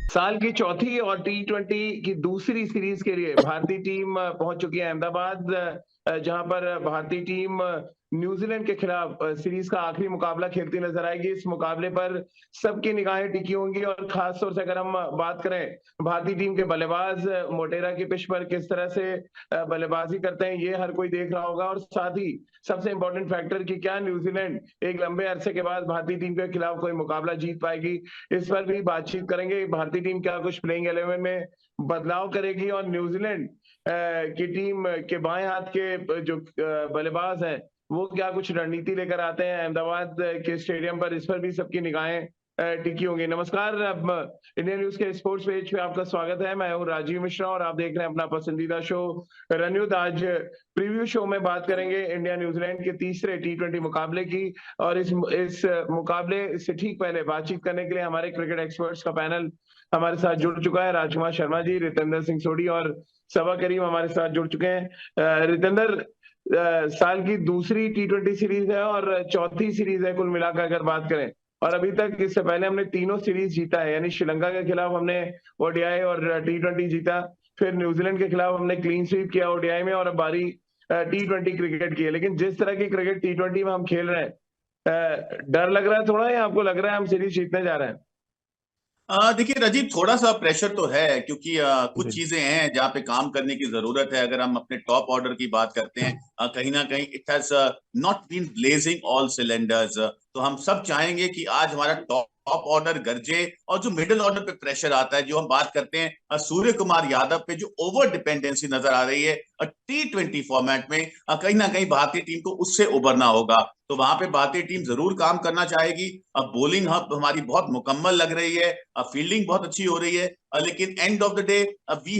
साल की चौथी और टी20 की दूसरी सीरीज के लिए भारतीय टीम पहुंच चुकी है अहमदाबाद, जहां पर भारतीय टीम न्यूजीलैंड के खिलाफ सीरीज का आखिरी मुकाबला खेलती नजर आएगी। इस मुकाबले पर सबकी निगाहें टिकी होंगी और खास तौर से अगर हम बात करें भारतीय टीम के बल्लेबाज मोटेरा की पिच पर किस तरह से बल्लेबाजी करते हैं, ये हर कोई देख रहा होगा। और साथ ही सबसे इंपॉर्टेंट फैक्टर कि क्या न्यूजीलैंड एक लंबे अरसे के बाद भारतीय टीम के खिलाफ कोई मुकाबला जीत पाएगी, इस पर भी बातचीत करेंगे। भारतीय टीम क्या कुछ प्लेइंग 11 में बदलाव करेगी और न्यूजीलैंड की टीम के बाएं हाथ के जो बल्लेबाज हैं वो क्या कुछ रणनीति लेकर आते हैं अहमदाबाद के स्टेडियम पर, इस पर भी सबकी निगाहें टिकी होंगी। नमस्कार, इंडिया न्यूज के स्पोर्ट्स पेज पे आपका स्वागत है। मैं हूं राजीव मिश्रा और आप देख रहे हैं अपना पसंदीदा शो रन युद्ध। आज प्रीव्यू शो में बात करेंगे इंडिया न्यूजीलैंड के तीसरे टी20 मुकाबले की। और इस मुकाबले से ठीक पहले बातचीत करने के लिए हमारे क्रिकेट एक्सपर्ट्स का पैनल हमारे साथ जुड़ चुका है। राजकुमार शर्मा जी, रितेंद्र सिंह सोढ़ी और सबा करीम हमारे साथ जुड़ चुके हैं। रितेंद्र, साल की दूसरी टी20 सीरीज है और चौथी सीरीज है कुल मिलाकर अगर बात करें। और अभी तक इससे पहले हमने तीनों सीरीज जीता है, यानी श्रीलंका के खिलाफ हमने ओडीआई और टी20 जीता, फिर न्यूजीलैंड के खिलाफ हमने क्लीन स्वीप किया ओडीआई में, और अब बारी टी20 क्रिकेट की है। लेकिन जिस तरह की क्रिकेट टी20 में हम खेल रहे हैं, डर लग रहा है थोड़ा, या आपको लग रहा है हम सीरीज जीतने जा रहे हैं? देखिए राजीव, थोड़ा सा प्रेशर तो है क्योंकि कुछ जी। चीजें हैं जहाँ पे काम करने की जरूरत है। अगर हम अपने टॉप ऑर्डर की बात करते हैं, कहीं ना कहीं it has not been blazing all cylinders. तो हम सब चाहेंगे कि आज हमारा टॉप टॉप ऑर्डर गरजे, और जो मिडिल ऑर्डर पे प्रेशर आता है, जो हम बात करते हैं सूर्य कुमार यादव पे जो ओवर डिपेंडेंसी नजर आ रही है टी20 फॉर्मेट में, कहीं ना कहीं भारतीय टीम को उससे उबरना होगा। तो वहां पे भारतीय टीम जरूर काम करना चाहेगी। अब बॉलिंग हमारी बहुत मुकम्मल लग रही है, फील्डिंग बहुत अच्छी हो रही है, लेकिन end of the day we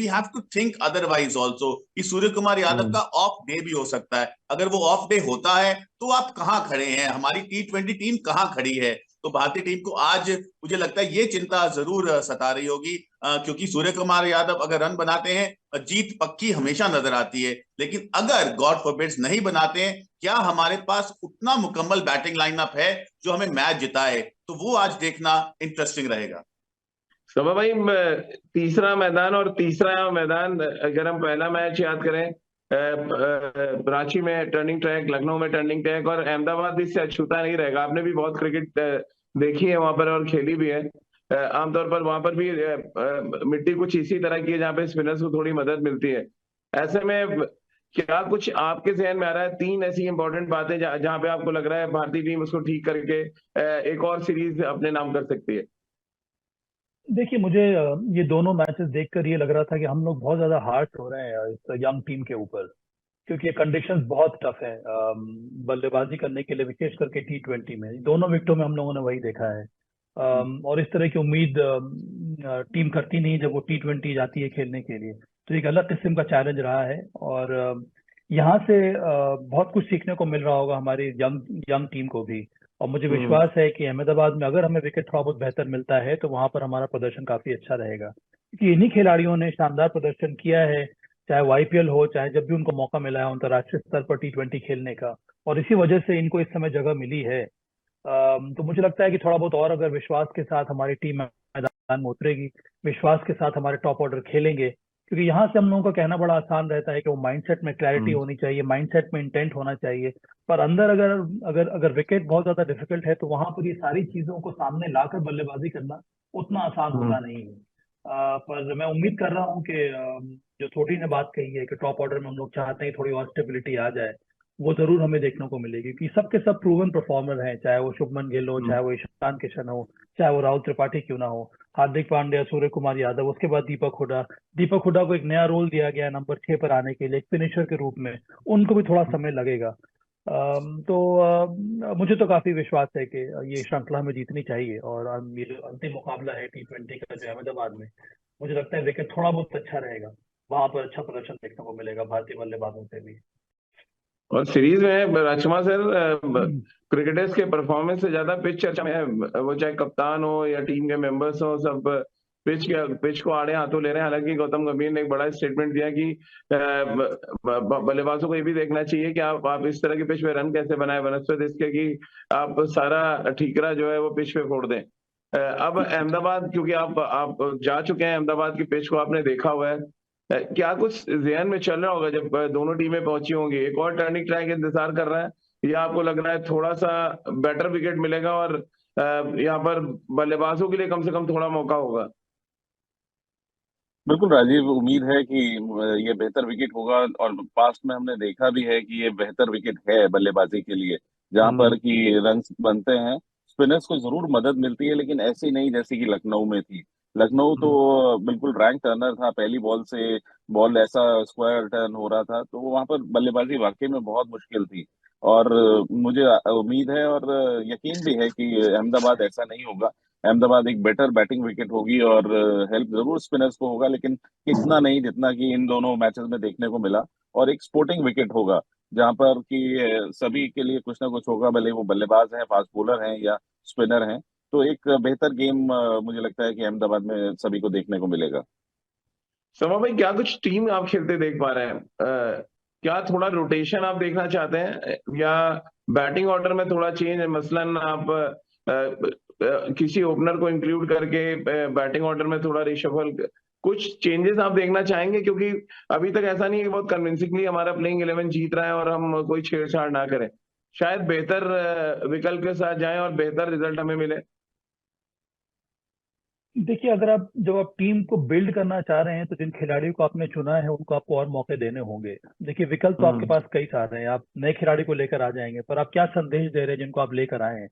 have to think otherwise also कि सूर्य कुमार यादव का ऑफ डे भी हो सकता है। अगर वो ऑफ डे होता है तो आप कहाँ खड़े हैं, हमारी टी20 टीम कहाँ खड़ी है। तो भारतीय टीम को आज मुझे लगता है ये चिंता जरूर सता रही होगी, क्योंकि सूर्य कुमार यादव अगर रन बनाते हैं जीत पक्की हमेशा नजर आती है। लेकिन अगर गॉड फॉरबिड्स नहीं बनाते हैं, क्या हमारे पास उतना मुकम्मल बैटिंग लाइनअप है जो हमें मैच जिताए? तो वो आज देखना इंटरेस्टिंग रहेगा। शोभा भाई, तीसरा मैदान और तीसरा मैदान, अगर हम पहला मैच याद करें, रांची में टर्निंग ट्रैक, लखनऊ में टर्निंग ट्रैक, और अहमदाबाद भी इससे अछूता नहीं रहेगा। आपने भी बहुत क्रिकेट देखी है वहां पर और खेली भी है। आमतौर पर वहां पर भी मिट्टी कुछ इसी तरह की है जहाँ पे स्पिनर्स को थोड़ी मदद मिलती है। ऐसे में क्या कुछ आपके जहन में आ रहा है, तीन ऐसी इंपॉर्टेंट बातें जहाँ पे आपको लग रहा है भारतीय टीम उसको ठीक करके एक और सीरीज अपने नाम कर सकती है? देखिए, मुझे ये दोनों मैचेस देखकर ये लग रहा था कि हम लोग बहुत ज्यादा हार्श हो रहे हैं इस यंग टीम के ऊपर, क्योंकि ये कंडीशंस बहुत टफ है बल्लेबाजी करने के लिए, विशेष करके टी20 में। दोनों विकेटों में हम लोगों ने वही देखा है। और इस तरह की उम्मीद टीम करती नहीं जब वो टी20 जाती है खेलने के लिए। तो एक अलग किस्म का चैलेंज रहा है, और यहाँ से बहुत कुछ सीखने को मिल रहा होगा हमारी यंग यंग टीम को भी। और मुझे विश्वास है कि अहमदाबाद में अगर हमें विकेट थोड़ा बहुत बेहतर मिलता है तो वहां पर हमारा प्रदर्शन काफी अच्छा रहेगा, क्योंकि इन्हीं खिलाड़ियों ने शानदार प्रदर्शन किया है, चाहे वो आईपीएल हो, चाहे जब भी उनको मौका मिला है अंतर्राष्ट्रीय स्तर पर टी20 खेलने का। और इसी वजह से इनको इस समय जगह मिली है। तो मुझे लगता है कि थोड़ा बहुत और अगर विश्वास के साथ हमारी टीम मैदान में उतरेगी, विश्वास के साथ हमारे टॉप ऑर्डर खेलेंगे, क्योंकि यहाँ से हम लोगों का कहना बड़ा आसान रहता है कि वो माइंडसेट में क्लैरिटी होनी चाहिए, माइंडसेट में इंटेंट होना चाहिए। पर अंदर अगर अगर अगर विकेट बहुत ज्यादा डिफिकल्ट है तो वहां पर ये सारी चीजों को सामने लाकर बल्लेबाजी करना उतना आसान होता नहीं है। पर मैं उम्मीद कर रहा हूँ कि जो छोटी ने बात कही है कि टॉप ऑर्डर में हम लोग चाहते हैं थोड़ी और स्टेबिलिटी आ जाए, वो जरूर हमें देखने को मिलेगी, क्योंकि सबके सब प्रूवन परफॉर्मर हैं, चाहे वो शुभमन गिल हो, चाहे वो ईशान किशन हो, चाहे वो राहुल त्रिपाठी क्यों ना हो, हार्दिक पांड्या, सूर्य कुमार यादव, उसके बाद दीपक हुडा को एक नया रोल दिया गया है नंबर 6 पर आने के लिए, एक फिनिशर के रूप में। उनको भी थोड़ा समय लगेगा। मुझे तो काफी विश्वास है कि ये श्रृंखला हमें जीतनी चाहिए। और ये जो अंतिम मुकाबला है टी20 का जो अहमदाबाद में, मुझे लगता है विकेट थोड़ा बहुत अच्छा रहेगा, वहां पर अच्छा प्रदर्शन देखने को मिलेगा भारतीय बल्लेबाजों से भी। और सीरीज में राजकुमार सर, क्रिकेटर्स के परफॉर्मेंस से ज्यादा पिच चर्चा में है। वो चाहे कप्तान हो या टीम के मेंबर्स हो, सब पिच को आड़े हाथों ले रहे हैं। हालांकि गौतम गंभीर ने एक बड़ा स्टेटमेंट दिया कि बल्लेबाजों को ये भी देखना चाहिए कि आप इस तरह की पिच पे रन कैसे बनाए बनस्पत इसके कि आप सारा ठीकरा जो है वो पिच पे फोड़ दें। अब अहमदाबाद, क्योंकि आप जा चुके हैं अहमदाबाद की पिच को, आपने देखा हुआ है, क्या कुछ जहन में चल रहा होगा जब दोनों टीमें पहुंची होंगी? एक और टर्निंग ट्रैक इंतजार कर रहा है, या आपको लग रहा है थोड़ा सा बेटर विकेट मिलेगा और यहाँ पर बल्लेबाजों के लिए कम से कम थोड़ा मौका होगा? बिल्कुल राजीव, उम्मीद है कि ये बेहतर विकेट होगा। और पास्ट में हमने देखा भी है कि ये बेहतर विकेट है बल्लेबाजी के लिए, जहां पर कि रन बनते हैं। स्पिनर्स को जरूर मदद मिलती है, लेकिन ऐसी नहीं जैसी कि लखनऊ में थी। लखनऊ तो बिल्कुल रैंक टर्नर था, पहली बॉल से बॉल ऐसा स्क्वायर टर्न हो रहा था, तो वहां पर बल्लेबाजी वाकई में बहुत मुश्किल थी। और मुझे उम्मीद है और यकीन भी है कि अहमदाबाद ऐसा नहीं होगा। अहमदाबाद एक बेटर बैटिंग विकेट होगी और हेल्प जरूर स्पिनर्स को होगा, लेकिन इतना नहीं जितना कि इन दोनों मैचेस में देखने को मिला। और एक स्पोर्टिंग विकेट होगा, जहां पर कि सभी के लिए कुछ ना कुछ होगा, भले वो बल्लेबाज हैं, फास्ट बॉलर हैं या स्पिनर हैं। तो एक बेहतर गेम मुझे लगता है कि अहमदाबाद में सभी को देखने को मिलेगा। समा भाई, क्या कुछ टीम आप खेलते देख पा रहे हैं? क्या थोड़ा रोटेशन आप देखना चाहते हैं, या बैटिंग ऑर्डर में थोड़ा चेंज है? मसलन आप किसी ओपनर को इंक्लूड करके बैटिंग ऑर्डर में थोड़ा रिशफल, कुछ चेंजेस आप देखना चाहेंगे? क्योंकि अभी तक ऐसा नहीं है कि बहुत कन्विंसिंगली हमारा प्लेइंग 11 जीत रहा है और हम कोई छेड़छाड़ ना करें। शायद बेहतर विकल्प के साथ जाएं और बेहतर रिजल्ट हमें मिले। देखिए, अगर आप जब आप टीम को बिल्ड करना चाह रहे हैं तो जिन खिलाड़ियों को आपने चुना है उनको आपको और मौके देने होंगे। देखिए, विकल्प तो आपके पास कई सारे हैं। आप नए खिलाड़ी को लेकर आ जाएंगे, पर आप क्या संदेश दे रहे हैं जिनको आप लेकर आए हैं?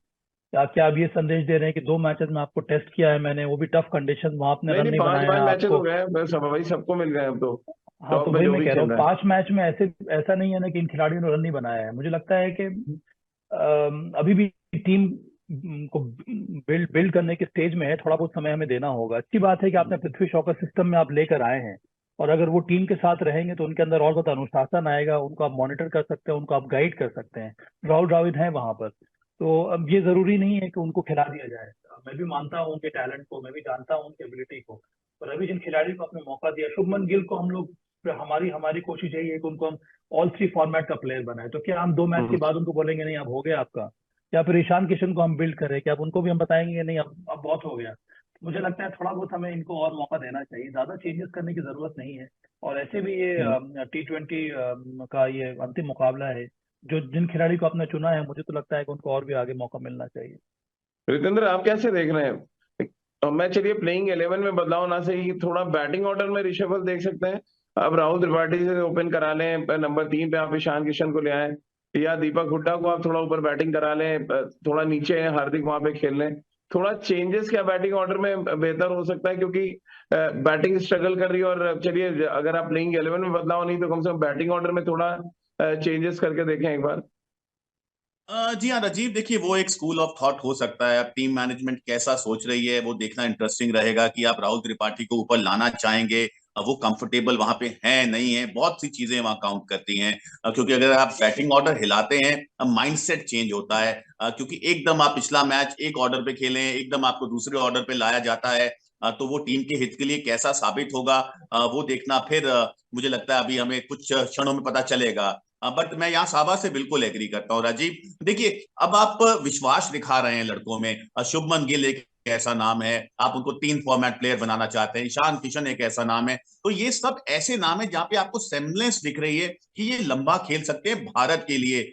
या क्या आप ये संदेश दे रहे हैं कि 2 मैचेस में आपको टेस्ट किया है मैंने, वो भी टफ कंडीशन, वहां आपने नहीं रन नहीं, नहीं 5 बनाया मैचेस हो आपको? गए, बस अब भाई सबको मिल गए अब तो, हाँ, तो टॉप पे वही जो मैं भी कह रहा खेल हूँ, रहा है। 5 मैच में ऐसे ऐसा नहीं है ना कि इन खिलाड़ियों ने रन नहीं बनाया है। मुझे लगता है कि अभी भी टीम को बिल्ड बिल्ड करने के स्टेज में है, थोड़ा बहुत समय हमें देना होगा। अच्छी बात है कि आपने पृथ्वी शॉ का सिस्टम में आप लेकर आए हैं, और अगर वो टीम के साथ रहेंगे तो उनके अंदर और ज्यादा अनुशासन आएगा, उनको आप मॉनिटर कर सकते हैं, उनको आप गाइड कर सकते हैं। राहुल द्रविड़ हैं वहां पर, तो अब ये जरूरी नहीं है कि उनको खिला दिया जाए। मैं भी मानता हूँ उनके टैलेंट को, मैं भी जानता हूँ उनकी एबिलिटी को, पर अभी जिन खिलाड़ियों को आपने मौका दिया, शुभमन गिल को हम लोग, हमारी हमारी कोशिश यही है कि उनको हम ऑल 3 फॉर्मेट का प्लेयर बनाए। तो क्या हम 2 मैच के बाद उनको बोलेंगे नहीं अब हो गया आपका? या फिर ईशान किशन को हम बिल्ड करें, कि अब उनको भी हम बताएंगे कि नहीं अब बहुत हो गया? मुझे लगता है थोड़ा बहुत हमें इनको और मौका देना चाहिए, ज्यादा चेंजेस करने की जरूरत नहीं है। और ऐसे भी ये T20 का ये अंतिम मुकाबला है। जो जिन खिलाड़ी को आपने चुना है, मुझे तो लगता है कि उनको और भी आगे मौका मिलना चाहिए। रितेंद्र, आप कैसे देख रहे हैं? मैं चलिए प्लेइंग 11 में बदलाव ना सही, थोड़ा बैटिंग ऑर्डर में रिशफल देख सकते हैं। अब राहुल त्रिपाठी से ओपन करा लें, नंबर 3 पे आप ईशान किशन को ले आए, या दीपक हुड्डा को आप थोड़ा ऊपर बैटिंग करा लें, थोड़ा नीचे हार्दिक वहां पे खेल लें। थोड़ा चेंजेस क्या बैटिंग ऑर्डर में बेहतर हो सकता है? क्योंकि बैटिंग स्ट्रगल कर रही है, और चलिए अगर आप प्लेइंग 11 में बदलाव नहीं, तो कम से कम बैटिंग ऑर्डर में थोड़ा चेंजेस करके देखें एक बार। जी हाँ राजीव, देखिए वो एक स्कूल ऑफ थॉट हो सकता है। अब टीम मैनेजमेंट कैसा सोच रही है वो देखना इंटरेस्टिंग रहेगा, कि आप राहुल त्रिपाठी को ऊपर लाना चाहेंगे, वो कंफर्टेबल वहां पे है नहीं है, बहुत सी चीजें वहां काउंट करती हैं। क्योंकि अगर आप बैटिंग ऑर्डर हिलाते हैं, माइंडसेट चेंज होता है। क्योंकि एकदम आप पिछला मैच एक ऑर्डर पे खेलें, एकदम आपको दूसरे ऑर्डर पे लाया जाता है, तो वो टीम के हित के लिए कैसा साबित होगा, वो देखना फिर मुझे लगता है अभी हमें कुछ क्षणों में पता चलेगा। बट मैं यहाँ साबा से बिल्कुल एग्री करता हूँ राजीव। देखिए, अब आप विश्वास दिखा रहे हैं लड़कों में। शुभमन गिल एक ऐसा नाम है, आप उनको 3 फॉर्मेट प्लेयर बनाना चाहते हैं। ईशान किशन एक ऐसा नाम है। तो ये सब ऐसे नाम है जहां पे आपको सेमलेंस दिख रही है कि ये लंबा खेल सकते हैं भारत के लिए।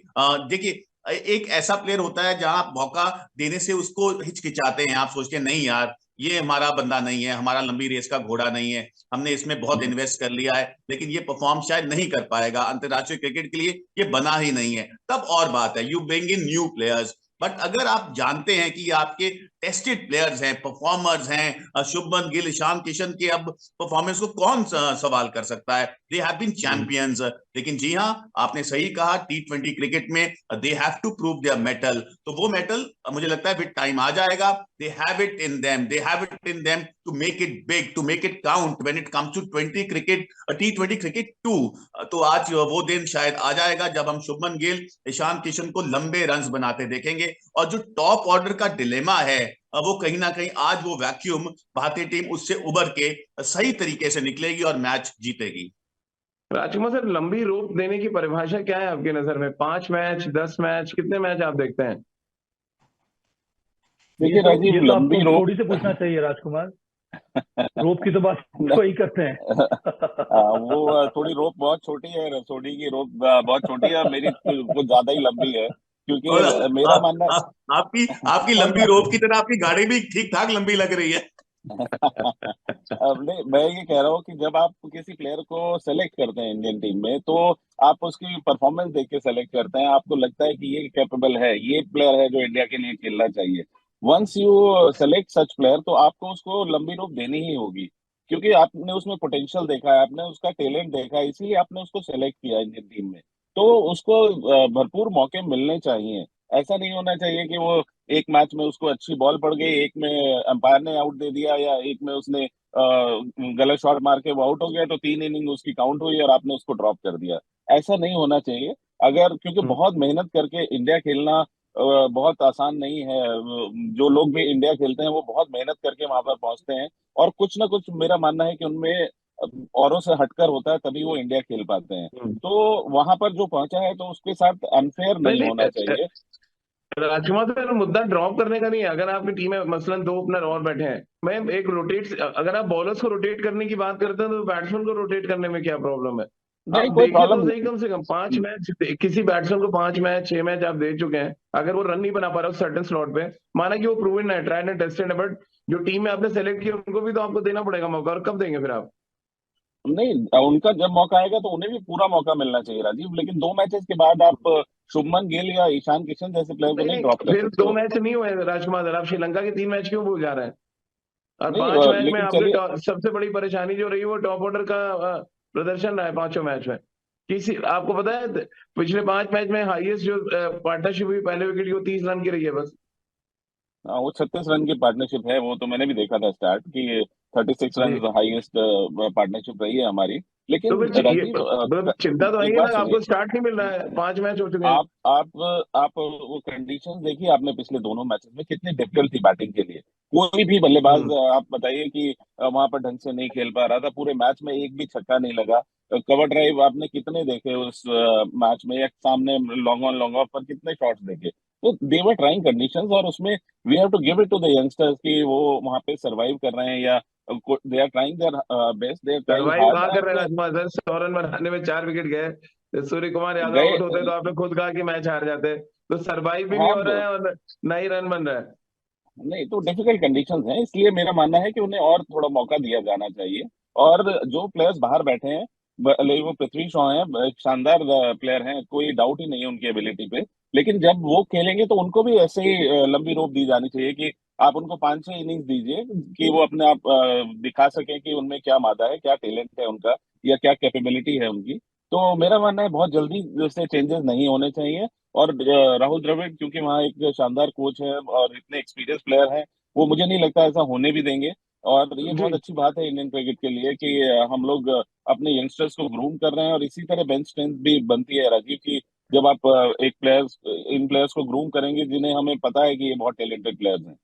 देखिए, एक ऐसा प्लेयर होता है जहां आप मौका देने से उसको हिचकिचाते हैं, आप सोचते हैं नहीं यार ये हमारा बंदा नहीं है, हमारा लंबी रेस का घोड़ा नहीं है, हमने इसमें बहुत इन्वेस्ट कर लिया है, लेकिन ये परफॉर्म शायद नहीं कर पाएगा, अंतरराष्ट्रीय क्रिकेट के लिए ये बना ही नहीं है। तब और बात है, you bring in new players. But अगर आप जानते हैं कि आपके टेस्टेड प्लेयर्स हैं, परफॉर्मर्स हैं, शुभमन गिल, ईशान किशन के अब परफॉर्मेंस को कौन सवाल कर सकता है? They have been champions. लेकिन जी हाँ, आपने सही कहा, T20 क्रिकेट में they have to prove their mettle. तो वो मेटल मुझे लगता है फिर टाइम आ जाएगा। They have it in them, they have it in them to make it big, to make it count when it comes to 20 cricket, T20 cricket too. तो आज वो दिन शायद आ जाएगा जब हम शुभमन गिल, ईशान किशन को लंबे रन्स बनाते देखेंगे। और जो टॉप ऑर्डर का डिलेमा है, वो कहीं ना कहीं आज वो वैक्यूम, भारतीय टीम उससे उबर के सही तरीके से निकलेगी और मैच जीतेगी। राजकुमार सर, लंबी रोप देने की परिभाषा क्या है आपकी नजर में? 5 मैच, 10 मैच, कितने मैच आप देखते हैं? देखिए राजीव, ये तो लंबी आपको रोप थोड़ी से पूछना चाहिए राजकुमार, रोप की तो बात तो ही करते हैं। वो थोड़ी रोप बहुत छोटी है, रसोड़ी की रोप बहुत छोटी है, और मेरी कुछ ज्यादा ही लंबी है, और क्योंकि मेरा मानना आपकी आपकी लंबी रोप की तरह आपकी गाड़ी भी ठीक ठाक लंबी लग रही है। अब नहीं, मैं ये कह रहा हूँ कि जब आप किसी प्लेयर को सेलेक्ट करते हैं इंडियन टीम में, तो आप उसकी परफॉर्मेंस देख के सेलेक्ट करते हैं। आपको लगता है कि ये कैपेबल है, ये प्लेयर है जो इंडिया के लिए खेलना चाहिए। Once you select such player, तो आपको उसको लंबी रोप देनी ही होगी, क्योंकि आपने उसमें पोटेंशियल देखा है, आपने उसका टैलेंट देखा है, इसलिए आपने उसको सेलेक्ट किया इंडियन टीम में। तो उसको भरपूर मौके मिलने चाहिए। ऐसा नहीं होना चाहिए कि वो एक मैच में उसको अच्छी बॉल पड़ गई, एक में अंपायर ने आउट दे दिया, या एक में उसने गलत शॉट मार के वो आउट हो गया, तो 3 इनिंग उसकी काउंट हुई और आपने उसको ड्रॉप कर दिया। ऐसा नहीं होना चाहिए। अगर, क्योंकि बहुत मेहनत करके इंडिया खेलना बहुत आसान नहीं है। जो लोग भी इंडिया खेलते हैं वो बहुत मेहनत करके वहां पर पहुंचते हैं, और कुछ ना कुछ मेरा मानना है कि उनमें औरों से हटकर होता है, तभी वो इंडिया खेल पाते हैं। तो वहां पर जो पहुंचा है, तो उसके साथ अनफेयर नहीं नहीं नहीं, होना चाहिए। राजकुमार सर, मुद्दा ड्रॉप करने का नहीं है। अगर आपकी टीम में मसलन 2 ओपनर और बैठे हैं, मैं एक रोटेट, अगर आप बॉलर्स को रोटेट करने की बात करते हैं तो बैट्समैन को रोटेट करने में क्या प्रॉब्लम है? नहीं, आप कोई देखे तो प्रॉब्लम सही, कम से कम 5 मैच, किसी बैट्समैन को 5 मैच 6 मैच आप दे चुके हैं, अगर वो रन नहीं बना पा रहा उस सर्टेन स्लॉट पे, माना कि वो प्रूवन है, ट्राइड एंड टेस्टेड है, बट जो टीम में आपने सेलेक्ट किया उनको भी तो आपको देना पड़ेगा मौका, और कब देंगे फिर आप? नहीं, उनका जब मौका आएगा तो उन्हें भी पूरा मौका मिलना चाहिए राजीव, लेकिन 2 मैचेस के बाद आप शुभमन गिल या ईशान किशन जैसे प्लेयर को नहीं नहीं नहीं, ड्रॉप कर फिर सकते दो हो। मैच नहीं हुए राजकुमार सर, आप श्रीलंका के 3 मैच क्यों भूल जा रहे हैं? और नहीं, 5 मैच में लेकिन आपके चलिए, सबसे बड़ी परेशानी जो रही वो टॉप ऑर्डर का प्रदर्शन रहा है 5 मैच में। किसी आपको पता है पिछले 5 मैच में हाईएस्ट जो पार्टनरशिप हुई पहले विकेट की, वो 30 रन की रही है बस। वो 36 रन की पार्टनरशिप है, वो तो मैंने भी देखा था स्टार्ट कि 36 रन जी, हाईएस्ट पार्टनरशिप रही है हमारी। तो लेकिन फिर ये राजीव, मतलब चिंता तो है एक ही बात ना, सुनिए। आपको स्टार्ट नहीं मिल रहा है, 5 मैच हो चुके हैं। आप वो कंडीशन देखिए, आपने पिछले दोनों मैचेस में कितनी डिफिकल्ट थी बैटिंग के लिए। कोई भी बल्लेबाज, हम्म। आप बताइए कि वहां पर ढंग से नहीं खेल पा रहा था। पूरे मैच में एक भी छक्का नहीं लगा। कवर ड्राइव आपने कितने देखे उस मैच में, या सामने लॉन्ग ऑन लॉन्ग ऑफ पर कितने शॉट्स देखे। तो दे वर ट्राइंग कंडीशंस, और उसमें we have to give it to the youngsters कि वो वहां पे सरवाइव कर रहे हैं, या they are trying their best, they are trying survive hard, कहाँ कर रहे हैं एंड राजकुमार सर? 100 रन बनाने में 4 विकेट गए, तो सूर्य कुमार यादव गए। आउट होते तो आपने खुद कहा कि मैच हार जाते। तो सर्वाइव भी नहीं हाँ, हो रहा है और ना ही रन बन रहा है। नहीं, तो डिफिकल्ट कंडीशंस हैं, इसलिए मेरा मानना है कि उन्हें और थोड़ा मौका दिया जाना चाहिए। और जो प्लेयर्स बाहर बैठे हैं, भले वो पृथ्वी शॉ हैं, एक शानदार प्लेयर हैं, कोई डाउट ही नहीं है उनकी एबिलिटी पे। लेकिन जब वो खेलेंगे तो उनको भी ऐसे ही लंबी रोप दी जानी चाहिए कि आप उनको 5-6 इनिंग्स दीजिए, कि वो अपने आप दिखा सकें कि उनमें क्या मादा है, क्या टैलेंट है उनका, या क्या कैपेबिलिटी है उनकी। तो मेरा मानना है बहुत जल्दी से चेंजेस नहीं होने चाहिए। और राहुल द्रविड़, क्योंकि वहाँ एक शानदार कोच है और इतने एक्सपीरियंस प्लेयर हैं, वो मुझे नहीं लगता ऐसा होने भी देंगे। और ये बहुत जी, अच्छी बात है इंडियन क्रिकेट के लिए कि हम लोग अपने यंगस्टर्स को ग्रूम कर रहे हैं, और इसी तरह बेंच स्ट्रेंथ भी बनती है राजीव की। जब आप एक प्लेयर्स इन प्लेयर्स को ग्रूम करेंगे जिन्हें हमें पता है कि ये बहुत टैलेंटेड प्लेयर्स हैं।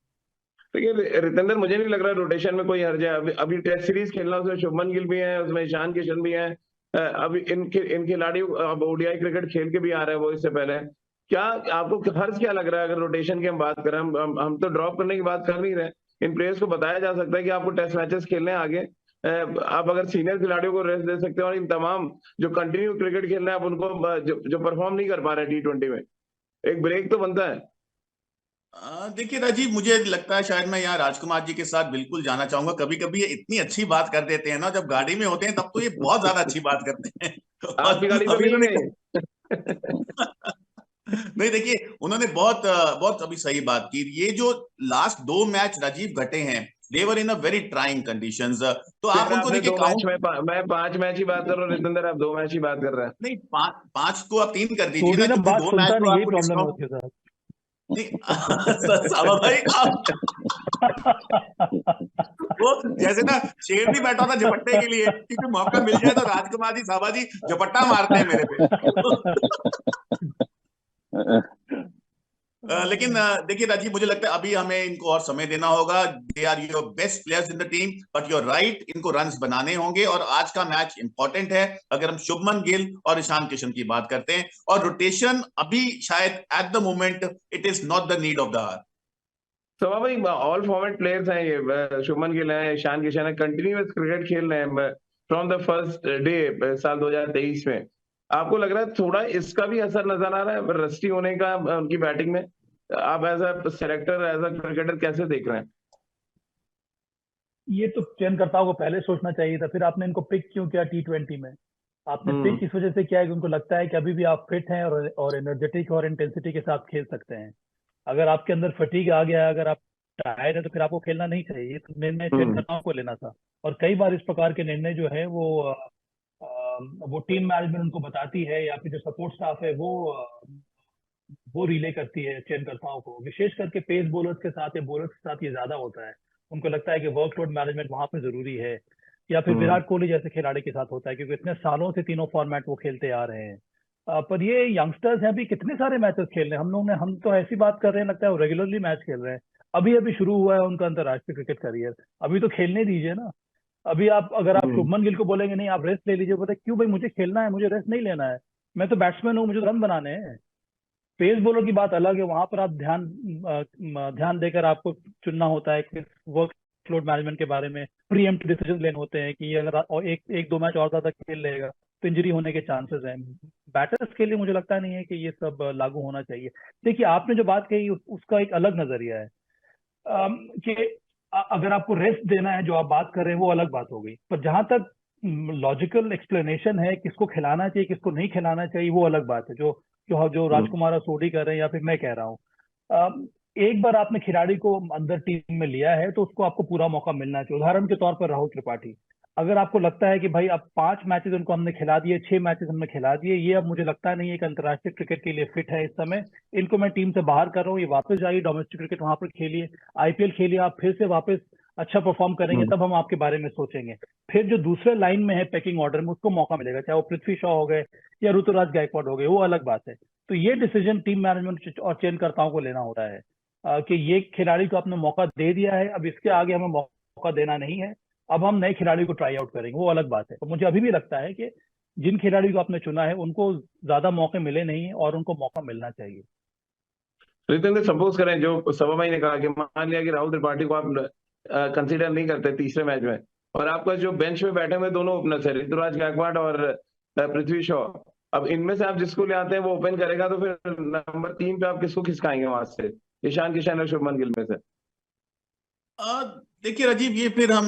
देखिए रितेंद्र, मुझे नहीं लग रहा रोटेशन में कोई हर्ज है। अभी अभी टेस्ट सीरीज खेलना, उसमें शुभमन गिल भी है, उसमें ईशान किशन भी है। अभी इन खिलाड़ियों, अब ओडीआई क्रिकेट खेल के भी आ रहे हैं वो इससे पहले। क्या आपको हर्ज क्या लग रहा है? अगर रोटेशन की हम बात करें, हम तो ड्रॉप करने की बात कर नहीं रहे। इन प्लेयर्स को बताया जा सकता है कि आपको टेस्ट मैचेस खेलने हैं आगे। आप अगर सीनियर खिलाड़ियों को रेस्ट दे सकते हो, और इन तमाम जो कंटिन्यू क्रिकेट खेल रहे हैं आप उनको, जो परफॉर्म नहीं कर पा रहे T20 में, एक ब्रेक तो बनता है। देखिए राजीव, मुझे लगता है शायद मैं यहाँ राजकुमार जी के साथ बिल्कुल जाना चाहूंगा। कभी कभी ये इतनी अच्छी बात कर देते हैं ना, जब गाड़ी में होते हैं तब तो ये बहुत ज्यादा अच्छी बात करते हैं। आपकी और गाड़ी तो अभी नहीं है इन्होंने कहीं? नहीं, देखिए उन्होंने बहुत अभी सही बात की। ये जो लास्ट 2 मैच राजीव घटे हैं, देवर इन अ वेरी ट्राइंग कंडीशंस, तो आप फिर उनको आपने देखिए 2 मैच काउंट। में मैं 5 मैच ही बात कर रहा हूँ रितेंद्र, आप 2 मैच ही बात कर रहे हैं। नहीं, पांच पांच को आप 3 कर दीजिए छोटी ना, ना क्योंकि बात 2 मैच सुनता तो नहीं, यही आपको प्रॉब्लम है डिस्काउंट। उसके साथ। नहीं सावा भाई, आप वो जैसे ना शेर नहीं बैठा था झपट्टे के लिए, क्योंकि मौका मिल जाए तो राजकुमार जी, सावा जी झपट्टा मारते हैं मेरे पे। लेकिन देखिए राजीव, मुझे लगता है अभी हमें इनको और समय देना होगा। They are your best players in the team, but you're right, इनको रन्स बनाने होंगे, और आज का मैच इंपॉर्टेंट है। अगर हम शुभमन गिल और ईशान किशन की बात करते हैं, और रोटेशन अभी शायद at the moment it is not the need of the hour. सवा भाई ऑल फॉर्मेट प्लेयर्स हैं ये, शुभमन गिल है, ईशान किशन है, कंटिन्यूअस क्रिकेट खेल रहे हैं फ्रॉम द फर्स्ट डे साल 2023 में। आपको लग रहा है थोड़ा इसका भी असर नजर आ रहा है रस्टी होने का उनकी बैटिंग में? आप as a selector, as a cricketer कैसे देख रहे हैं? ये तो चयनकर्ताओं को पहले सोचना चाहिए था, फिर आपने इनको पिक क्यों किया T20 में? आपने पिक इस वजह से किया है कि उनको लगता है कि अभी भी आप फिट हैं और एनर्जेटिक और इंटेंसिटी के साथ खेल सकते हैं। अगर आपके अंदर फटीग आ गया है, अगर आप टायर्ड है, तो फिर आपको खेलना नहीं चाहिए। ये तो निर्णय हम्म चयनकर्ताओं को लेना था। और कई बार इस प्रकार के निर्णय जो है वो टीम मैनेजमेंट उनको बताती है, या फिर जो सपोर्ट स्टाफ है वो रिले करती है चयनकर्ताओं को। विशेष करके पेस बॉलर्स के साथ या बॉलर्स के साथ ये ज्यादा होता है। उनको लगता है कि वर्कलोड मैनेजमेंट वहां पे जरूरी है। या फिर हम्म विराट कोहली जैसे खिलाड़ी के साथ होता है, क्योंकि इतने सालों से तीनों फॉर्मेट वो खेलते आ रहे हैं। पर ये यंगस्टर्स हैं, अभी कितने सारे मैचेस खेल रहे हैं। हम तो ऐसी बात कर रहे हैं, लगता है वो रेगुलरली मैच खेल रहे हैं। अभी अभी शुरू हुआ है उनका अंतर्राष्ट्रीय क्रिकेट करियर, अभी तो खेलने दीजिए ना। अभी आप, अगर आप हम्म शुभमन गिल को बोलेंगे नहीं आप रेस्ट ले लीजिए, बोले क्यों भाई, मुझे खेलना है, मुझे रेस्ट नहीं लेना है। मैं तो बैट्समैन हूँ, मुझे तो रन बनाने हैं। पेस बॉलर की बात अलग है, वहां पर आप ध्यान देकर आपको चुनना होता है कि वर्कलोड मैनेजमेंट के बारे में प्रीएम्प्ट डिसीजन लेने होते हैं कि अगर और एक दो मैच और ज्यादा खेल लेगा तो इंजरी होने के चांसेस हैं। बैटर्स के लिए मुझे लगता नहीं है कि ये सब लागू होना चाहिए। देखिए, आपने जो बात कही उसका एक अलग नजरिया है। कि अगर आपको रेस्ट देना है, जो आप बात कर रहे हैं, वो अलग बात हो गई। पर जहां तक लॉजिकल एक्सप्लेनेशन है किसको खिलाना चाहिए किसको नहीं खिलाना चाहिए, वो अलग बात है। जो जो जो हम्म राजकुमार सोडी कर रहे हैं या फिर मैं कह रहा हूँ। एक बार आपने खिलाड़ी को अंदर टीम में लिया है तो उसको आपको पूरा मौका मिलना चाहिए। उदाहरण के तौर पर राहुल त्रिपाठी, अगर आपको लगता है कि भाई अब 5 मैचेस उनको हमने खिला दिए, 6 मैचेस हमने खिला दिए, ये अब मुझे लगता नहीं है कि अंतर्राष्ट्रीय क्रिकेट के लिए फिट है इस समय, इनको मैं टीम से बाहर कर रहा हूँ, ये वापस जाइए डोमेस्टिक क्रिकेट वहां पर खेलिए, आईपीएल खेलिए, आप फिर से वापस अच्छा परफॉर्म करेंगे, हम्म तब हम आपके बारे में सोचेंगे। फिर जो दूसरे लाइन में है पैकिंग ऑर्डर में, उसको मौका मिलेगा, चाहे वो पृथ्वी शॉ हो गए या ऋतुराज गायकवाड़ हो गए, वो अलग बात है। तो ये डिसीजन टीम मैनेजमेंट और चयनकर्ताओं को लेना होता है कि ये खिलाड़ी को आपने मौका दे दिया है, अब इसके आगे हमें मौका देना नहीं है। अब हम नए खिलाड़ी को ट्राई आउट करेंगे, वो अलग बात है। तो मुझे अभी भी लगता है कि जिन खिलाड़ी को आपने चुना है उनको ज्यादा मौके मिले नहीं है और उनको मौका मिलना चाहिए। रितेंद्र, सपोज करें जो सवा भाई ने कहा कि मान लिया कि राहुल त्रिपाठी को आप कंसीडर नहीं करते तीसरे मैच में, और आपका जो बेंच में बैठे हुए दोनों ओपनर्स है, ऋतुराज गायकवाड़ और पृथ्वी शॉ, अब इनमें से आप जिसको ले आते हैं वो ओपन करेगा, तो फिर नंबर 3 पे आप किसको खिसकाएंगे वहां से, ईशान किशन और शुभमन गिल में से? अ, देखिए राजीव, ये फिर हम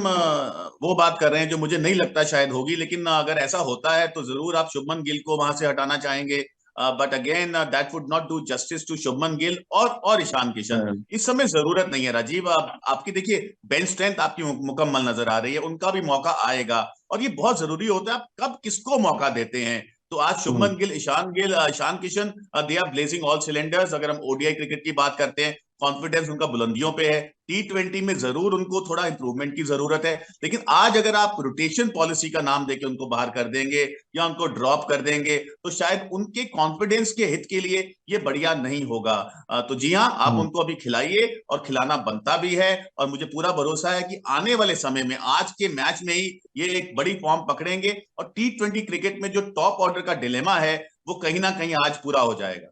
वो बात कर रहे हैं जो मुझे नहीं लगता शायद होगी, लेकिन अगर ऐसा होता है तो जरूर आप शुभमन गिल को वहां से हटाना चाहेंगे। But again that would not do justice to Shubman Gill और ईशान किशन। हाँ। इस समय जरूरत नहीं है राजीव। आपकी देखिए बेंच स्ट्रेंथ आपकी मुकम्मल नजर आ रही है, उनका भी मौका आएगा। और ये बहुत जरूरी होता है आप कब किसको मौका देते हैं। तो आज हम्म Shubman Gill, Ishan Kishan, they are blazing all cylinders. अगर हम ओडीआई क्रिकेट की बात करते हैं, कॉन्फिडेंस उनका बुलंदियों पे है। T20 में जरूर उनको थोड़ा इंप्रूवमेंट की जरूरत है। लेकिन आज अगर आप रोटेशन पॉलिसी का नाम देके उनको बाहर कर देंगे या उनको ड्रॉप कर देंगे, तो शायद उनके कॉन्फिडेंस के हित के लिए ये बढ़िया नहीं होगा। तो जी हाँ, आप हम्म उनको अभी खिलाइए और खिलाना बनता भी है। और मुझे पूरा भरोसा है कि आने वाले समय में आज के मैच में ही ये एक बड़ी फॉर्म पकड़ेंगे और T20 क्रिकेट में जो टॉप ऑर्डर का डिलेमा है वो कहीं ना कहीं आज पूरा हो जाएगा।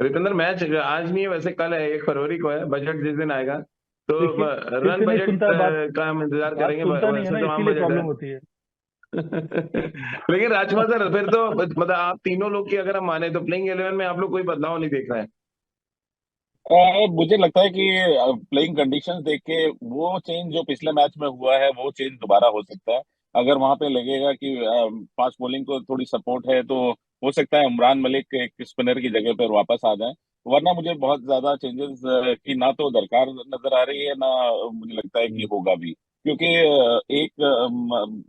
रितेंद्र, मैच आज नहीं है वैसे, कल है, 1 फरवरी को है, बजट जिस दिन आएगा तो देखिए, फिर रन से नहीं बजट सुनता है बात। का हम इंतजार बात करेंगे, सुनता नहीं है वैसे ना, तो आम इसीलिए बजट है। प्रॉब्लम होती है। लेकिन राजकुमार सर, फिर तो मतलब आप तीनों लोग की अगर हम माने तो प्लेइंग 11 में आप लोग कोई बदलाव नहीं देख रहे हैं? मुझे लगता है कि प्लेइंग कंडीशंस देख के वो चेंज जो पिछले मैच में हुआ है वो चेंज दोबारा हो सकता है। अगर वहां पे लगेगा कि फास्ट बॉलिंग को थोड़ी सपोर्ट है, तो हो सकता है उमरान मलिक एक स्पिनर की जगह पर वापस आ जाए। वरना मुझे बहुत ज्यादा चेंजेस की ना तो दरकार नजर आ रही है, ना मुझे लगता है कि होगा भी। क्योंकि एक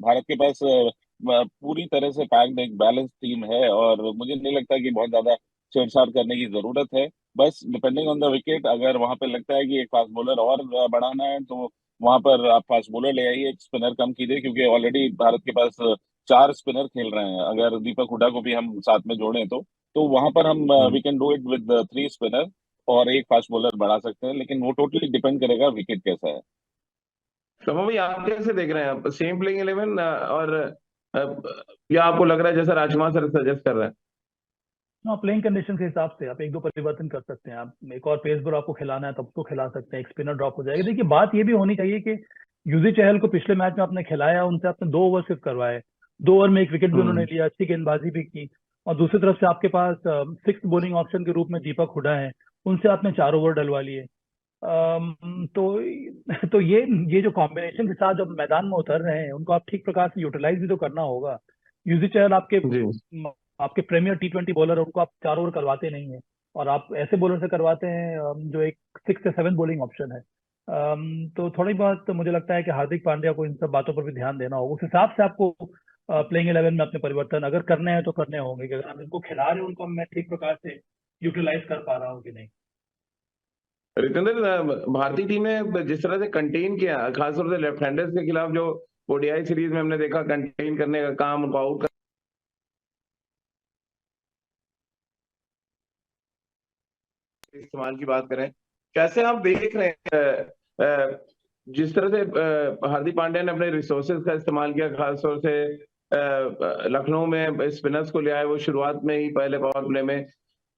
भारत के पास पूरी तरह से पैक्ड एक बैलेंस टीम है, और मुझे नहीं लगता कि बहुत ज्यादा छेड़छाड़ करने की जरूरत है। बस डिपेंडिंग ऑन द विकेट, अगर वहां पे लगता है कि एक फास्ट बॉलर और बढ़ाना है, तो वहां पर आप फास्ट बॉलर ले आइए, एक स्पिनर कम कीजिए। क्योंकि ऑलरेडी भारत के पास 4 स्पिनर खेल रहे हैं। अगर दीपक हुडा को भी हम साथ में जोड़ें तो वहां पर हम hmm. We can do it with 3 spinner और एक फास्ट बॉलर बढ़ा सकते हैं। लेकिन वो टोटली डिपेंड करेगा विकेट कैसा है। तो भाई, आप कैसे देख रहे हैं, आप सेम प्लेइंग 11 और या आपको लग रहा है जैसा राजकुमार सर सजेस्ट कर रहे हैं? हाँ, प्लेइंग कंडीशन के हिसाब से आप एक दो परिवर्तन कर सकते हैं। आप एक और पेस बॉलर आपको खिलाना है तब उसको खिला सकते हैं, एक स्पिनर ड्रॉप हो जाएगा। देखिए बात ये भी होनी चाहिए कि युजवेंद्र चहल को पिछले मैच में आपने खिलाया, उनसे आपने 2 ओवर सिर्फ करवाए, 2 ओवर में एक विकेट भी उन्होंने लिया, अच्छी गेंदबाजी भी की। और दूसरी तरफ से आपके पास 6 बॉलिंग ऑप्शन के रूप में दीपक हुडा है, उनसे आपने 4 ओवर डलवा लिए। तो ये जो कॉम्बिनेशन के साथ जब मैदान में उतर रहे हैं उनको आप ठीक प्रकार से यूटिलाइज भी तो करना होगा। युजवेंद्र चहल आपके प्रीमियर T20 बॉलर, उनको आप 4 ओवर करवाते नहीं है, और आप ऐसे बॉलर से करवाते हैं जो एक 6 से 7 बॉलिंग ऑप्शन है। तो थोड़ी बहुत तो मुझे लगता है कि हार्दिक पांड्या को इन सब बातों पर भी ध्यान देना होगा। उस हिसाब से आपको प्लेइंग 11 में अपने परिवर्तन अगर करने हैं तो करने होंगे, कि अगर आप इनको खिला रहे हो उनको मैं ठीक प्रकार से यूटिलाइज कर पा रहा हूँ कि नहीं। रितेंद्र, भारतीय टीम ने जिस तरह से कंटेन किया, खासतौर से लेफ्ट हैंडर्स के खिलाफ, जो ओडीआई सीरीज में हमने देखा कंटेन करने का काम, उनको आउट इस्तेमाल की बात करें, कैसे आप देख रहे हैं जिस तरह से हार्दिक पांड्या ने अपने रिसोर्सेज का इस्तेमाल किया, खासतौर से लखनऊ में स्पिनर्स को ले आए, वो शुरुआत में ही पहले पावर प्ले में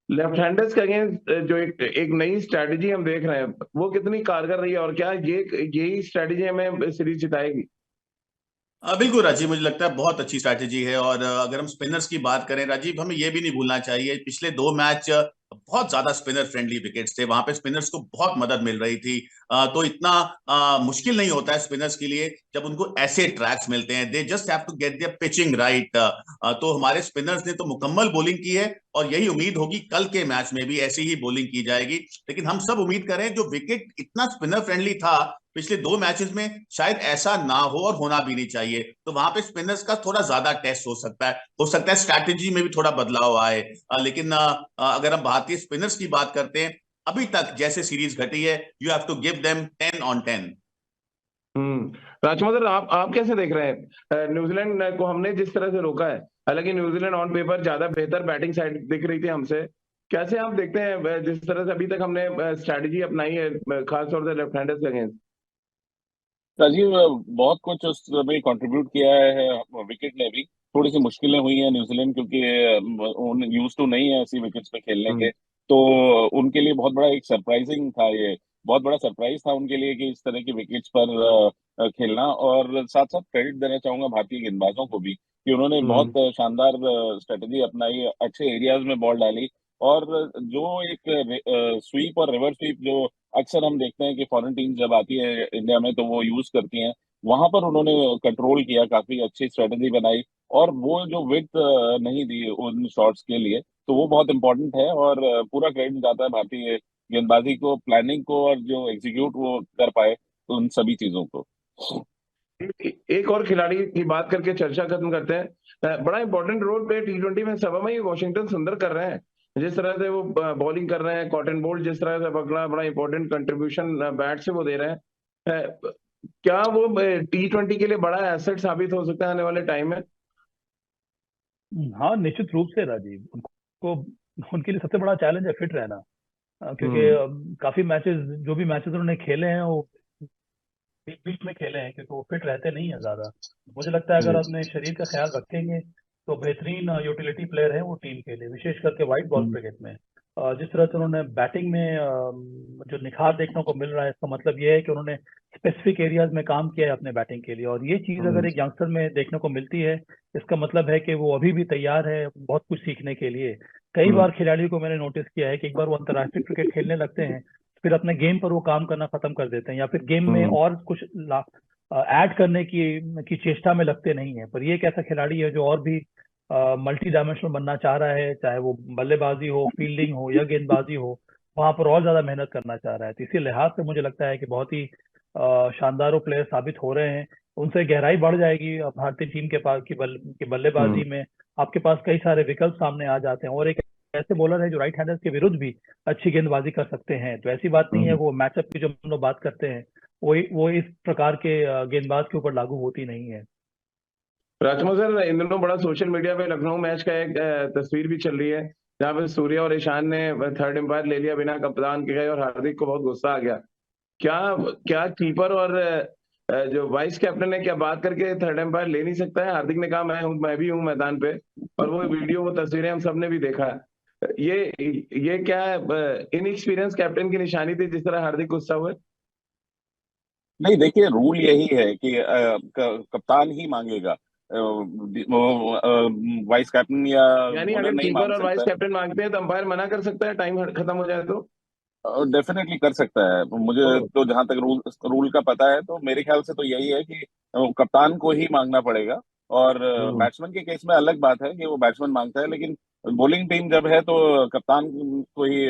लेफ्ट हैंडर्स के अगेंस्ट जो एक नई स्ट्रैटेजी हम देख रहे हैं, वो कितनी कारगर रही है, और क्या यही स्ट्रैटेजी हमें सीरीज जिताएगी? बिल्कुल राजीव, मुझे लगता है बहुत अच्छी स्ट्रैटेजी है। और अगर हम स्पिनर्स की बात करें राजीव, हमें ये भी नहीं भूलना चाहिए पिछले 2 मैच बहुत ज्यादा स्पिनर फ्रेंडली विकेट्स थे, वहां पे स्पिनर्स को बहुत मदद मिल रही थी। तो इतना मुश्किल नहीं होता है स्पिनर्स के लिए जब उनको ऐसे ट्रैक्स मिलते हैं। They just have to get their pitching right. तो हमारे स्पिनर्स ने तो मुकम्मल बॉलिंग की है, और यही उम्मीद होगी कल के मैच में भी ऐसी ही बॉलिंग की जाएगी। लेकिन हम सब उम्मीद करें, जो विकेट इतना स्पिनर फ्रेंडली था पिछले 2 मैचेस में, शायद ऐसा ना हो, और होना भी नहीं चाहिए। तो वहां पे स्पिनर्स का थोड़ा ज्यादा टेस्ट हो सकता है स्ट्रैटेजी में भी थोड़ा बदलाव आए। लेकिन अगर हम भारतीय स्पिनर्स की बात करते हैं, अभी तक जैसे सीरीज घटी है, you have to give them 10 on 10। Rajkumar, आप कैसे देख रहे हैं न्यूजीलैंड को हमने जिस तरह से रोका है? हालांकि न्यूजीलैंड ऑन पेपर ज्यादा बेहतर बैटिंग साइड दिख रही थी हमसे, कैसे आप देखते हैं जिस तरह से अभी तक हमने स्ट्रैटेजी अपनाई है, खासतौर से लेफ्ट हैंडर्स के अगेंस्ट? राजीव, बहुत कुछ उसमें कंट्रीब्यूट किया है विकेट ने भी। थोड़ी सी मुश्किलें हुई हैं न्यूजीलैंड, क्योंकि यूज टू नहीं है ऐसी विकेट्स पे खेलने के। तो उनके लिए बहुत बड़ा एक सरप्राइजिंग था ये, बहुत बड़ा सरप्राइज था उनके लिए कि इस तरह की विकेट्स पर खेलना। और साथ साथ क्रेडिट देना चाहूंगा भारतीय गेंदबाजों को भी कि उन्होंने बहुत शानदार स्ट्रेटजी अपनाई, अच्छे एरियाज में बॉल डाली। और जो एक स्वीप और रिवर्स स्वीप जो अक्सर हम देखते हैं कि फॉरेन टीम जब आती है इंडिया में तो वो यूज करती हैं, वहां पर उन्होंने कंट्रोल किया, काफी अच्छी स्ट्रेटेजी बनाई। और वो जो विड्थ नहीं दी उन शॉट्स के लिए, तो वो बहुत इंपॉर्टेंट है। और पूरा क्रेडिट जाता है भारतीय गेंदबाजी को, प्लानिंग को, और जो एग्जीक्यूट वो कर पाए उन सभी चीजों को। एक और खिलाड़ी की बात करके चर्चा खत्म करते हैं। बड़ा इंपॉर्टेंट रोल पे T20 में सबमई वाशिंगटन सुंदर कर रहे हैं, जिस तरह से वो बॉलिंग कर रहे हैं, कॉटन बोल्ट जिस तरह से पकड़ा, बड़ा इंपॉर्टेंट कंट्रीब्यूशन बैट से वो दे रहे हैं। क्या वो T20 के लिए बड़ा एसेट साबित हो सकता है आने वाले टाइम में? हाँ, निश्चित रूप से राजीव, उनको उनके लिए सबसे बड़ा चैलेंज है फिट रहना। क्योंकि काफी मैचेस, जो भी मैचेस उन्होंने खेले हैं वो बीच बीच में खेले हैं, क्योंकि वो फिट रहते नहीं है ज्यादा। मुझे लगता है अगर अपने शरीर का ख्याल रखेंगे तो बेहतरीन यूटिलिटी प्लेयर है वो टीम के लिए, विशेष करके व्हाइट बॉल क्रिकेट में। जिस तरह से उन्होंने बैटिंग में जो निखार देखने को मिल रहा है, इसका मतलब ये है कि उन्होंने स्पेसिफिक एरियाज में काम किया है अपने बैटिंग के लिए। और ये चीज अगर एक यंगस्टर में देखने को मिलती है, इसका मतलब है कि वो अभी भी तैयार है बहुत कुछ सीखने के लिए। कई बार खिलाड़ियों को मैंने नोटिस किया है कि एक बार वो अंतर्राष्ट्रीय क्रिकेट खेलने लगते हैं, फिर अपने गेम पर वो काम करना खत्म कर देते हैं, या फिर गेम में और कुछ ऐड करने की चेष्टा में लगते नहीं है। पर ये एक ऐसा खिलाड़ी है जो और भी मल्टी डायमेंशनल बनना चाह रहा है, चाहे वो बल्लेबाजी हो, फील्डिंग हो या गेंदबाजी हो, वहां पर और ज्यादा मेहनत करना चाह रहा है। तो इसी लिहाज से मुझे लगता है कि बहुत ही शानदार वो प्लेयर साबित हो रहे हैं। उनसे गहराई बढ़ जाएगी भारतीय टीम के पास की बल्लेबाजी में। आपके पास कई सारे विकल्प सामने आ जाते हैं, और एक ऐसे बॉलर है जो राइट हैंडर्स के विरुद्ध भी अच्छी गेंदबाजी कर सकते हैं। तो ऐसी बात नहीं है वो मैचअप की जो हम लोग बात करते हैं वो इस प्रकार के गेंदबाज के ऊपर लागू होती नहीं है। राजकुमार सर, इन दिनों बड़ा सोशल मीडिया पे लखनऊ मैच का एक तस्वीर भी चल रही है, जहाँ पे सूर्या और ईशान ने थर्ड एम्पायर ले लिया बिना कप्तान के गए, और हार्दिक को बहुत गुस्सा आ गया। क्या क्या कीपर और जो वाइस कैप्टन है, क्या बात करके थर्ड एम्पायर ले नहीं सकता है? हार्दिक ने कहा मैं भी हूँ मैदान पे, और वो वीडियो, वो तस्वीरें हम सबने भी देखा है। ये क्या इनएक्सपीरियंस कैप्टन की निशानी थी जिस तरह हार्दिक गुस्सा हुए? नहीं, देखिए रूल यही है कि कप्तान ही मांगेगा, वाइस कैप्टन या यानी ओनर अगर नहीं कीपर मांग और वाइस सकता। कैप्टन मांगते हैं तो अंपायर मना कर सकता है टाइम खत्म हो जाए तो? डेफिनेटली कर सकता है। मुझे ओ, तो जहां तक रूल रूल का पता है, तो मेरे ख्याल से तो यही है कि कप्तान को ही मांगना पड़ेगा। और हम्म, बैट्समैन के केस में अलग बात है कि वो बैट्समैन मांगता है, लेकिन बॉलिंग टीम जब है तो कप्तान को ही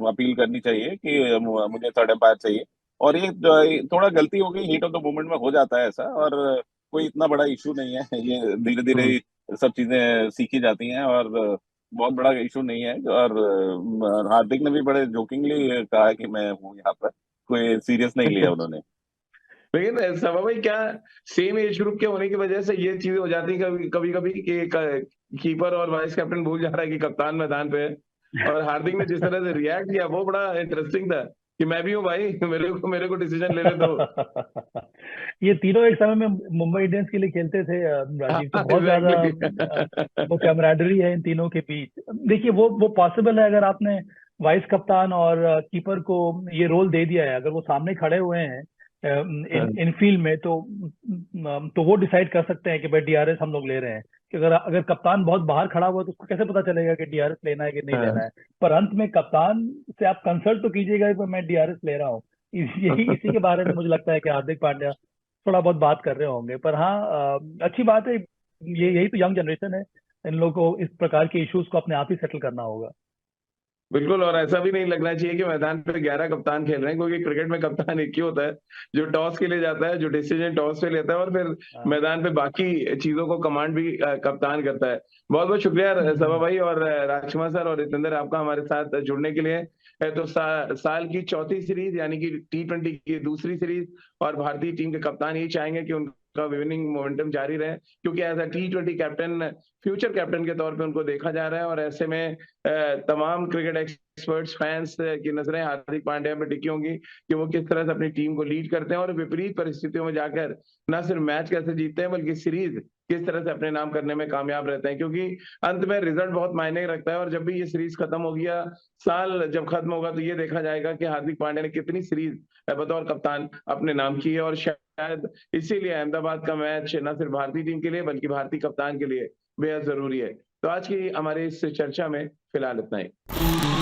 अपील करनी चाहिए कि मुझे थर्ड एम्पायर चाहिए। और ये थोड़ा गलती हो गई, हीट ऑफ द मोमेंट में हो जाता है ऐसा, और कोई इतना बड़ा इशू नहीं है। ये धीरे धीरे हम्म। ही सब चीजें सीखी जाती हैं, और बहुत बड़ा इशू नहीं है। और हार्दिक ने भी बड़े जोकिंगली कहा है कि मैं हूँ यहाँ पर, कोई सीरियस नहीं लिया उन्होंने। लेकिन सवा भाई, क्या सेम एज ग्रुप के होने की वजह से ये चीजें हो जाती है कभी कभी कि कीपर और वाइस कैप्टन भूल जा रहा है कि कप्तान मैदान पे है? और हार्दिक ने जिस तरह से रिएक्ट किया वो बड़ा इंटरेस्टिंग था कि मैं भी हूँ भाई, मेरे को डिसीजन लेने दो। ये तीनों एक समय में मुंबई इंडियंस के लिए खेलते थे राजीव, तो बहुत ज्यादा वो एग्जैक्टली। कैमराडरी है इन तीनों के बीच। देखिए वो पॉसिबल है अगर आपने वाइस कप्तान और कीपर को ये रोल दे दिया है, अगर वो सामने खड़े हुए हैं इनफील्ड में, तो वो डिसाइड कर सकते हैं कि भाई डीआरएस हम लोग ले रहे हैं। कि अगर अगर कप्तान बहुत बाहर खड़ा हुआ है तो उसको कैसे पता चलेगा कि डीआरएस लेना है कि नहीं लेना है? पर अंत में कप्तान से आप कंसल्ट तो कीजिएगा कि मैं डीआरएस ले रहा हूँ। यही इसी के बारे में मुझे लगता है कि हार्दिक पांड्या थोड़ा बहुत बात कर रहे होंगे। पर हाँ, अच्छी बात है। ये यही तो यंग जनरेशन है, इन लोगों को इस प्रकार के इश्यूज को अपने आप ही सेटल करना होगा। बिल्कुल, और ऐसा भी नहीं लगना चाहिए कि मैदान पे 11 कप्तान खेल रहे हैं, क्योंकि क्रिकेट में कप्तान एक ही होता है जो टॉस के लिए जाता है, जो डिसीजन टॉस पे लेता है, और फिर हाँ। मैदान पे बाकी चीजों को कमांड भी कप्तान करता है। बहुत बहुत शुक्रिया सभा हम्म। भाई और राजकुमार सर और जितेंद्र, आपका हमारे साथ जुड़ने के लिए। तो साल की चौथी सीरीज यानी कि T20 की दूसरी सीरीज, और भारतीय टीम के कप्तान यही चाहेंगे कि उनका विनिंग मोमेंटम जारी रहे, क्योंकि as a T20 captain, future captain के तौर पे उनको देखा जा रहा है। और ऐसे में तमाम क्रिकेट एक्सपर्ट्स, फैंस की नजरें हार्दिक पांड्या पे टिकी होंगी कि वो किस तरह से अपनी टीम को लीड करते हैं और विपरीत परिस्थितियों में जाकर न सिर्फ मैच कैसे जीतते हैं बल्कि सीरीज किस तरह से अपने नाम करने में कामयाब रहते हैं, क्योंकि अंत में रिजल्ट बहुत मायने रखता है। और जब भी ये सीरीज खत्म होगी या साल जब खत्म होगा तो ये देखा जाएगा कि हार्दिक पांड्या ने कितनी सीरीज बतौर कप्तान अपने नाम की है। और शायद इसीलिए अहमदाबाद का मैच न सिर्फ भारतीय टीम के लिए बल्कि भारतीय कप्तान के लिए बेहद जरूरी है। तो आज की हमारे इस चर्चा में फिलहाल इतना ही।